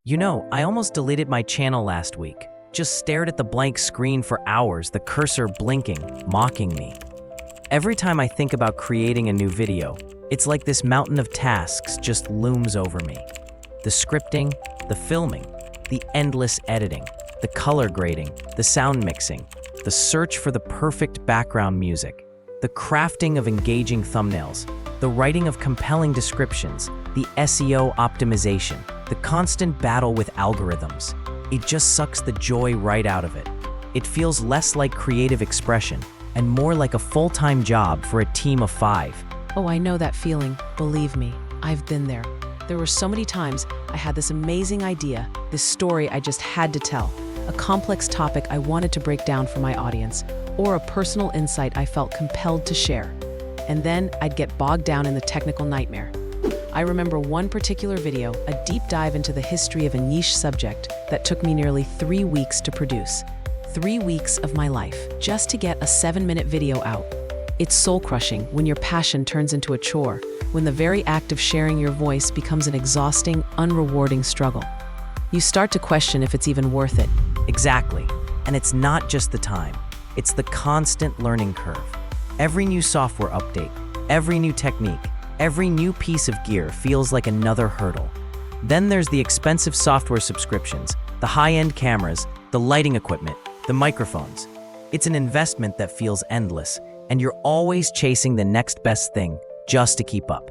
I almost deleted my channel last week. Just stared at the blank screen for hours, the cursor blinking, mocking me. Every time I think about creating a new video, it's like this mountain of tasks just looms over me. The scripting, the filming, the endless editing, the color grading, the sound mixing, the search for the perfect background music, the crafting of engaging thumbnails, the writing of compelling descriptions, the SEO optimization, the constant battle with algorithms. It just sucks the joy right out of it. It feels less like creative expression and more like a full-time job for a team of 5. Oh, I know that feeling. Believe me, I've been there. There were so many times I had this amazing idea, this story I just had to tell, a complex topic I wanted to break down for my audience, or a personal insight I felt compelled to share. And then I'd get bogged down in the technical nightmare. I remember one particular video, a deep dive into the history of a niche subject that took me nearly 3 weeks to produce. 3 weeks of my life, just to get a 7-minute video out. It's soul-crushing when your passion turns into a chore, when the very act of sharing your voice becomes an exhausting, unrewarding struggle. You start to question if it's even worth it. Exactly. And it's not just the time. It's the constant learning curve. Every new software update, every new technique, every new piece of gear feels like another hurdle. Then there's the expensive software subscriptions, the high-end cameras, the lighting equipment, the microphones. It's an investment that feels endless, and you're always chasing the next best thing just to keep up.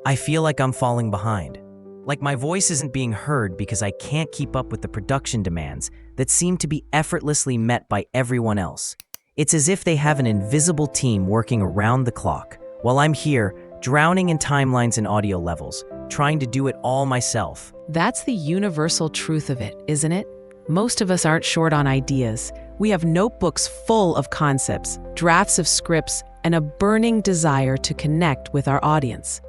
I feel like I'm falling behind. Like my voice isn't being heard because I can't keep up with the production demands that seem to be effortlessly met by everyone else. It's as if they have an invisible team working around the clock, while I'm here, drowning in timelines and audio levels, trying to do it all myself. That's the universal truth of it, isn't it? Most of us aren't short on ideas. We have notebooks full of concepts, drafts of scripts, and a burning desire to connect with our audience.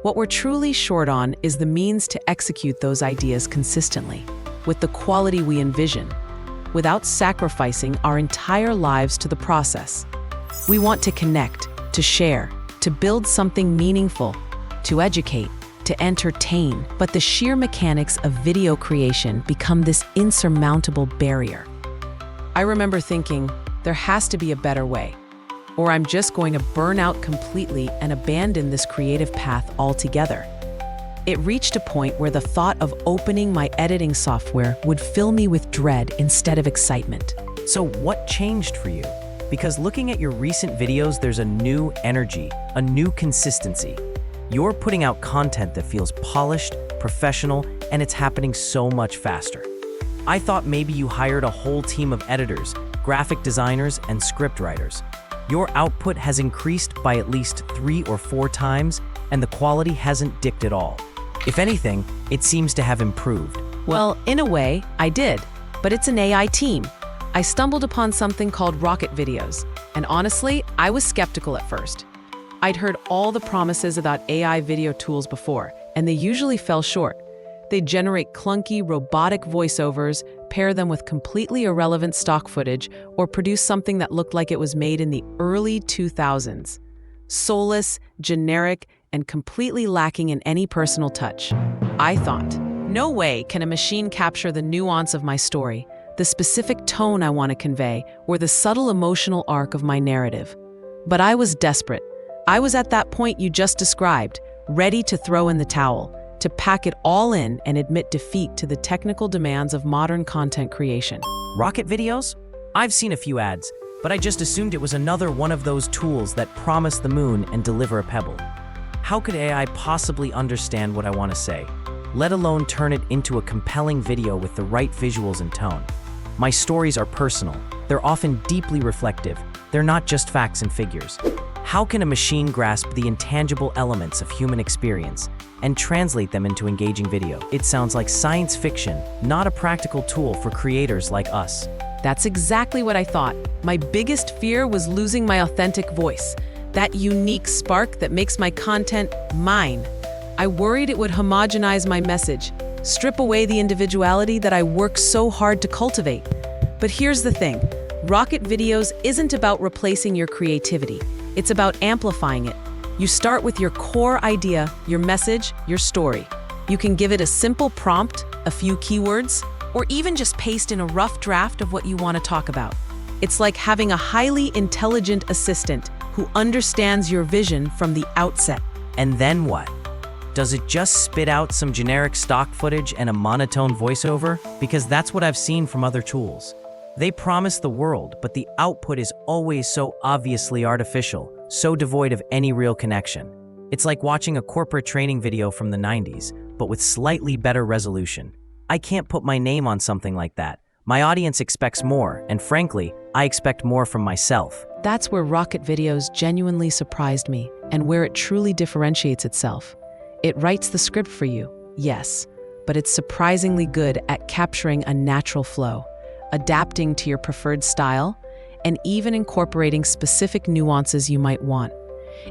What we're truly short on is the means to execute those ideas consistently, with the quality we envision, without sacrificing our entire lives to the process. We want to connect, to share, to build something meaningful, to educate, to entertain, but the sheer mechanics of video creation become this insurmountable barrier. I remember thinking, there has to be a better way, or I'm just going to burn out completely and abandon this creative path altogether. It reached a point where the thought of opening my editing software would fill me with dread instead of excitement. So what changed for you? Because looking at your recent videos, there's a new energy, a new consistency. You're putting out content that feels polished, professional, and it's happening so much faster. I thought maybe you hired a whole team of editors, graphic designers, and script writers. Your output has increased by at least 3 or 4 times, and the quality hasn't dipped at all. If anything, it seems to have improved. Well, in a way, I did, but it's an AI team. I stumbled upon something called Rocket Videos, and honestly, I was skeptical at first. I'd heard all the promises about AI video tools before, and they usually fell short. They'd generate clunky, robotic voiceovers, pair them with completely irrelevant stock footage, or produce something that looked like it was made in the early 2000s. Soulless, generic, and completely lacking in any personal touch. I thought, no way can a machine capture the nuance of my story, the specific tone I want to convey, or the subtle emotional arc of my narrative. But I was desperate. I was at that point you just described, ready to throw in the towel, to pack it all in and admit defeat to the technical demands of modern content creation. Rocket Videos? I've seen a few ads, but I just assumed it was another one of those tools that promise the moon and deliver a pebble. How could AI possibly understand what I want to say, let alone turn it into a compelling video with the right visuals and tone? My stories are personal. They're often deeply reflective. They're not just facts and figures. How can a machine grasp the intangible elements of human experience and translate them into engaging video? It sounds like science fiction, not a practical tool for creators like us. That's exactly what I thought. My biggest fear was losing my authentic voice, that unique spark that makes my content mine. I worried it would homogenize my message, strip away the individuality that I work so hard to cultivate. But here's the thing, Rocket Videos isn't about replacing your creativity. It's about amplifying it. You start with your core idea, your message, your story. You can give it a simple prompt, a few keywords, or even just paste in a rough draft of what you want to talk about. It's like having a highly intelligent assistant who understands your vision from the outset. And then what? Does it just spit out some generic stock footage and a monotone voiceover? Because that's what I've seen from other tools. They promise the world, but the output is always so obviously artificial, so devoid of any real connection. It's like watching a corporate training video from the 90s, but with slightly better resolution. I can't put my name on something like that. My audience expects more, and frankly, I expect more from myself. That's where Rocket Videos genuinely surprised me, and where it truly differentiates itself. It writes the script for you, yes, but it's surprisingly good at capturing a natural flow, adapting to your preferred style, and even incorporating specific nuances you might want.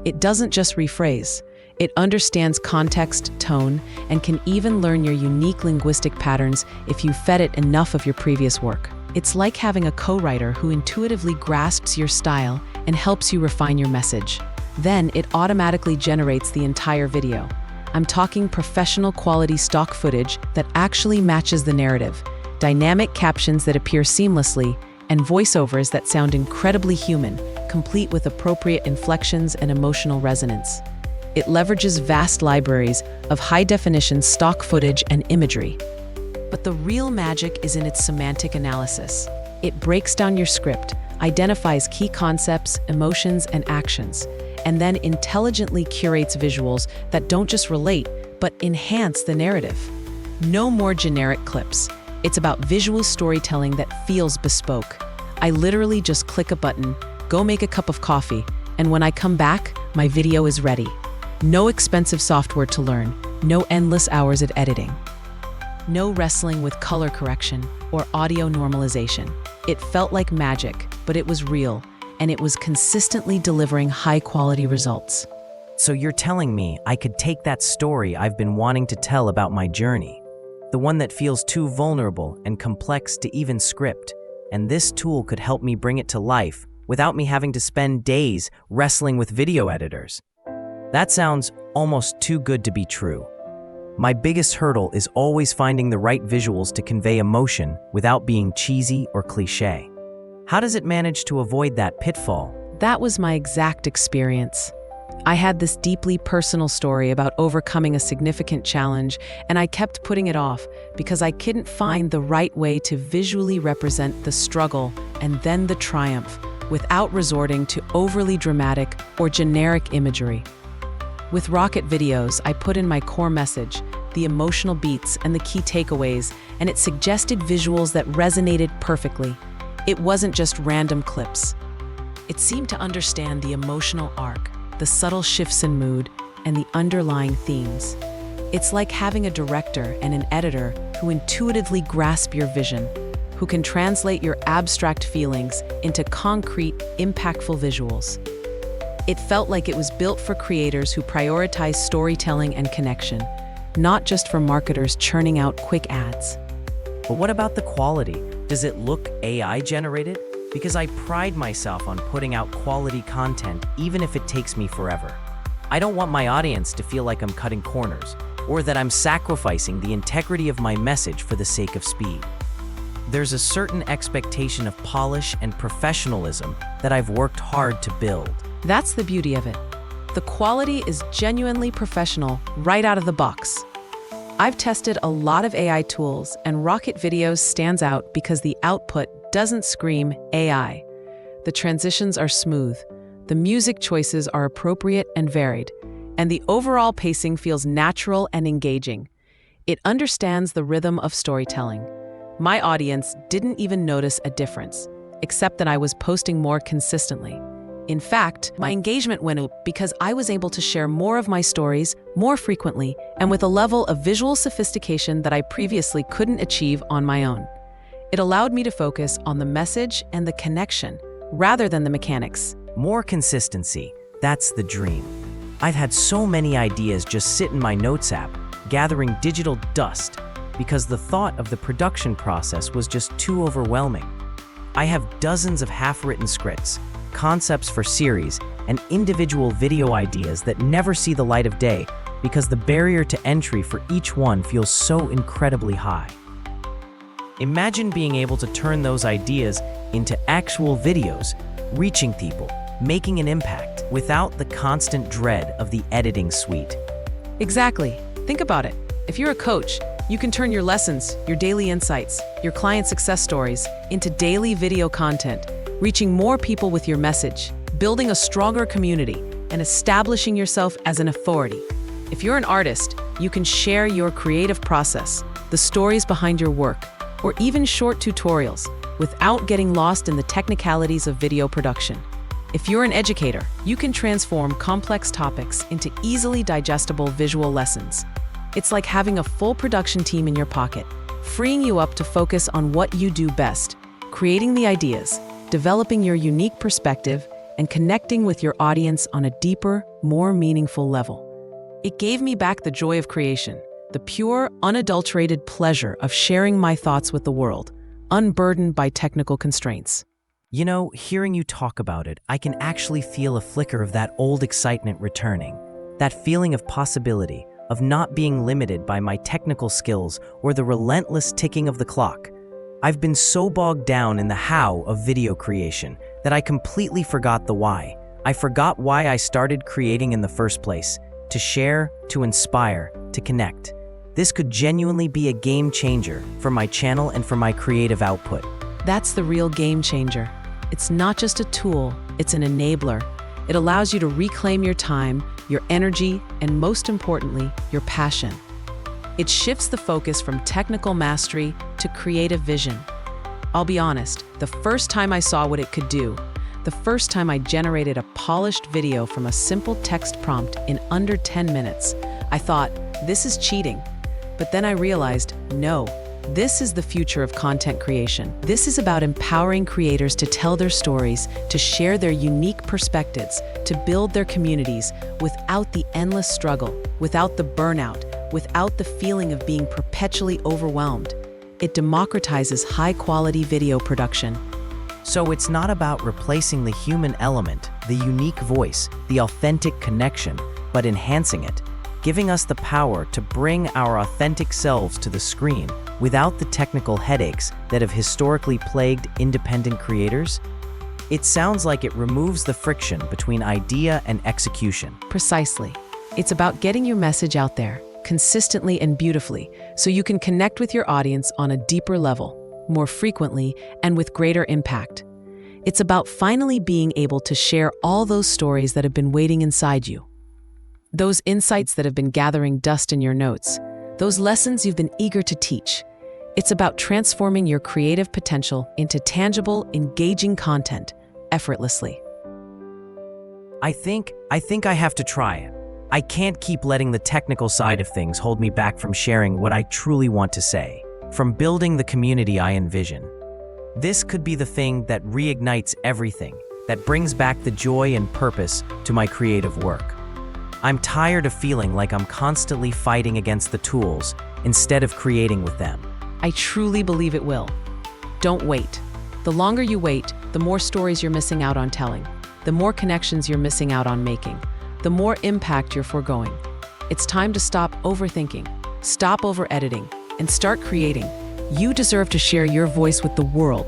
It doesn't just rephrase. It understands context, tone, and can even learn your unique linguistic patterns if you fed it enough of your previous work. It's like having a co-writer who intuitively grasps your style and helps you refine your message. Then it automatically generates the entire video. I'm talking professional quality stock footage that actually matches the narrative, dynamic captions that appear seamlessly, and voiceovers that sound incredibly human, complete with appropriate inflections and emotional resonance. It leverages vast libraries of high-definition stock footage and imagery. But the real magic is in its semantic analysis. It breaks down your script, identifies key concepts, emotions, and actions, and then intelligently curates visuals that don't just relate, but enhance the narrative. No more generic clips. It's about visual storytelling that feels bespoke. I literally just click a button, go make a cup of coffee, and when I come back, my video is ready. No expensive software to learn, no endless hours of editing. No wrestling with color correction or audio normalization. It felt like magic, but it was real, and it was consistently delivering high-quality results. So you're telling me I could take that story I've been wanting to tell about my journey, the one that feels too vulnerable and complex to even script, and this tool could help me bring it to life without me having to spend days wrestling with video editors. That sounds almost too good to be true. My biggest hurdle is always finding the right visuals to convey emotion without being cheesy or cliché. How does it manage to avoid that pitfall? That was my exact experience. I had this deeply personal story about overcoming a significant challenge, and I kept putting it off because I couldn't find the right way to visually represent the struggle and then the triumph without resorting to overly dramatic or generic imagery. With Rocket Videos, I put in my core message, the emotional beats and the key takeaways, and it suggested visuals that resonated perfectly. It wasn't just random clips. It seemed to understand the emotional arc, the subtle shifts in mood, and the underlying themes. It's like having a director and an editor who intuitively grasp your vision, who can translate your abstract feelings into concrete, impactful visuals. It felt like it was built for creators who prioritize storytelling and connection, not just for marketers churning out quick ads. But what about the quality? Does it look AI generated? Because I pride myself on putting out quality content even if it takes me forever. I don't want my audience to feel like I'm cutting corners, or that I'm sacrificing the integrity of my message for the sake of speed. There's a certain expectation of polish and professionalism that I've worked hard to build. That's the beauty of it. The quality is genuinely professional right out of the box. I've tested a lot of AI tools, and Rocket Videos stands out because the output doesn't scream AI. The transitions are smooth, the music choices are appropriate and varied, and the overall pacing feels natural and engaging. It understands the rhythm of storytelling. My audience didn't even notice a difference, except that I was posting more consistently. In fact, my engagement went up because I was able to share more of my stories more frequently and with a level of visual sophistication that I previously couldn't achieve on my own. It allowed me to focus on the message and the connection rather than the mechanics. More consistency, that's the dream. I've had so many ideas just sit in my notes app, gathering digital dust, because the thought of the production process was just too overwhelming. I have dozens of half-written scripts, concepts for series, and individual video ideas that never see the light of day, because the barrier to entry for each one feels so incredibly high. Imagine being able to turn those ideas into actual videos, reaching people, making an impact, without the constant dread of the editing suite. Exactly. Think about it. If you're a coach, you can turn your lessons, your daily insights, your client success stories into daily video content, reaching more people with your message, building a stronger community, and establishing yourself as an authority. If you're an artist, you can share your creative process, the stories behind your work, or even short tutorials without getting lost in the technicalities of video production. If you're an educator, you can transform complex topics into easily digestible visual lessons. It's like having a full production team in your pocket, freeing you up to focus on what you do best, creating the ideas, developing your unique perspective, and connecting with your audience on a deeper, more meaningful level. It gave me back the joy of creation, the pure, unadulterated pleasure of sharing my thoughts with the world, unburdened by technical constraints. You know, hearing you talk about it, I can actually feel a flicker of that old excitement returning. That feeling of possibility, of not being limited by my technical skills or the relentless ticking of the clock. I've been so bogged down in the how of video creation that I completely forgot the why. I forgot why I started creating in the first place: to share, to inspire, to connect. This could genuinely be a game changer for my channel and for my creative output. That's the real game changer. It's not just a tool, it's an enabler. It allows you to reclaim your time, your energy, and most importantly, your passion. It shifts the focus from technical mastery to creative vision. I'll be honest, the first time I saw what it could do, the first time I generated a polished video from a simple text prompt in under 10 minutes, I thought, this is cheating. But then I realized, no, this is the future of content creation. This is about empowering creators to tell their stories, to share their unique perspectives, to build their communities without the endless struggle, without the burnout, without the feeling of being perpetually overwhelmed. It democratizes high-quality video production. So it's not about replacing the human element, the unique voice, the authentic connection, but enhancing it, giving us the power to bring our authentic selves to the screen without the technical headaches that have historically plagued independent creators. It sounds like it removes the friction between idea and execution. Precisely. It's about getting your message out there, consistently and beautifully, so you can connect with your audience on a deeper level, more frequently, and with greater impact. It's about finally being able to share all those stories that have been waiting inside you. Those insights that have been gathering dust in your notes, those lessons you've been eager to teach. It's about transforming your creative potential into tangible, engaging content effortlessly. I think I have to try it. I can't keep letting the technical side of things hold me back from sharing what I truly want to say, from building the community I envision. This could be the thing that reignites everything, that brings back the joy and purpose to my creative work. I'm tired of feeling like I'm constantly fighting against the tools instead of creating with them. I truly believe it will. Don't wait. The longer you wait, the more stories you're missing out on telling, the more connections you're missing out on making, the more impact you're foregoing. It's time to stop overthinking, stop over-editing, and start creating. You deserve to share your voice with the world.